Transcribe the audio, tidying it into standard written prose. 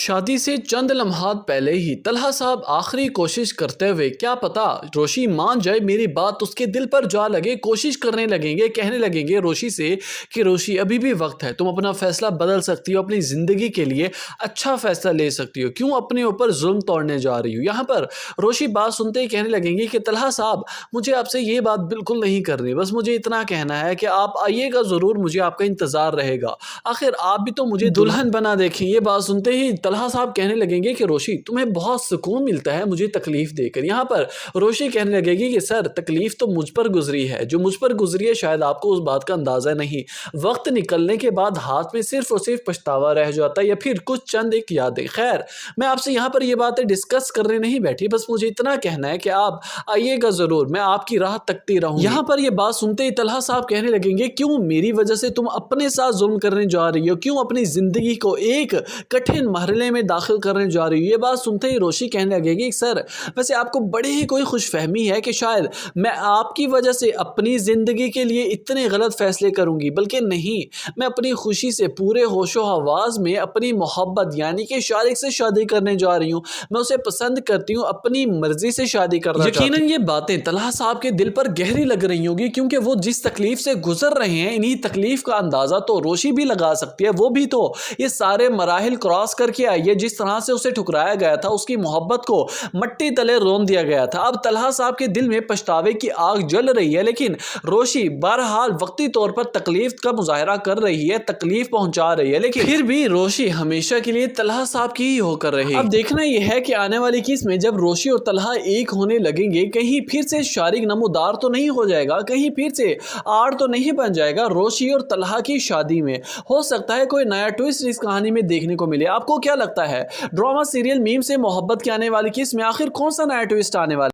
شادی سے چند لمحات پہلے ہی طلحہ صاحب آخری کوشش کرتے ہوئے کیا پتا روشی مان جائے میری بات اس کے دل پر جا لگے، کوشش کرنے لگیں گے، کہنے لگیں گے روشی سے کہ روشی ابھی بھی وقت ہے، تم اپنا فیصلہ بدل سکتی ہو، اپنی زندگی کے لیے اچھا فیصلہ لے سکتی ہو، کیوں اپنے اوپر ظلم توڑنے جا رہی ہو۔ یہاں پر روشی بات سنتے ہی کہنے لگیں گی کہ طلحہ صاحب مجھے آپ سے یہ بات بالکل نہیں کرنی، بس مجھے اتنا کہنا ہے کہ آپ آئیے گا ضرور، مجھے آپ کا انتظار رہے گا، آخر آپ بھی تو مجھے دلہن بنا دیکھیں۔ یہ بات سنتے ہی طلحہ صاحب کہنے لگیں گے کہ روشی تمہیں بہت سکون ملتا ہے مجھے تکلیف دے کر۔ یہاں پر روشی کہنے لگے گی کہ سر تکلیف تو مجھ پر گزری ہے، جو مجھ پر گزری ہے شاید آپ کو اس بات کا اندازہ نہیں، وقت نکلنے کے بعد ہاتھ میں صرف اور صرف پچھتاوا رہ جاتا ہے یا پھر کچھ چند ایک یادیں۔ خیر میں آپ سے یہاں پر یہ باتیں ڈسکس کرنے نہیں بیٹھی، بس مجھے اتنا کہنا ہے کہ آپ آئیے گا ضرور، میں آپ کی راہ تکتی رہوں گی۔ یہاں پر یہ بات سنتے ہی طلحہ صاحب کہنے لگیں گے کیوں میری وجہ سے تم اپنے ساتھ ظلم کرنے جا رہی ہو، کیوں اپنی زندگی کو ایک کٹھن مرحلے میں داخل کرنے جا رہی ہو۔ یہ بات سنتے ہی روشی کہنے لگے گی سر ویسے آپ کو بڑی ہی کوئی خوش فہمی ہے کہ شاید میں آپ کی وجہ سے اپنی زندگی کے لیے اتنے غلط فیصلے کروں گی، بلکہ نہیں، میں اپنی خوشی سے پورے ہوش و حواس میں اپنی محبت یعنی کہ شارق سے شادی کرنے جا رہی ہوں، میں اسے پسند کرتی ہوں، اپنی مرضی سے شادی کرنا چاہتی ہوں۔ یقیناً یہ باتیں طلحہ صاحب کے دل پر گہری لگ رہی ہوں گی، کیونکہ وہ جس تکلیف سے گزر رہے ہیں انہی تکلیف کا اندازہ تو روشی بھی لگا سکتی ہے، وہ بھی تو یہ سارے مراحل کراس کر کے آئی ہے، جس طرح سے اسے ٹھکرایا گیا تھا، اس کی محبت کو مٹی تلے رون دیا گیا تھا۔ اب طلحہ صاحب کے دل میں پچھتاوے کی آگ جل رہی ہے، لیکن روشی بہرحال وقتی طور پر تکلیف کا مظاہرہ کر رہی ہے، تکلیف پہنچا رہی ہے، لیکن پھر بھی روشی ہمیشہ کے لیے طلحہ صاحب کی ہی ہو کر رہے گی۔ اب دیکھنا یہ ہے کہ آنے والی کیس میں جب روشی اور طلحہ ایک ہونے لگیں گے، کہیں پھر سے شارق نمودار تو نہیں ہو جائے گا، کہیں پھر سے آڑ تو نہیں بن جائے گا روشی اور طلحہ کی شادی میں۔ ہو سکتا ہے کوئی نیا ٹویسٹ اس کہانی میں دیکھنے کو ملے۔ آپ کو کیا لگتا ہے ڈرامہ سیریل میم سے محبت کے آنے والی کیس میں آخر کون سا نیا ٹویسٹ آنے والا ہے؟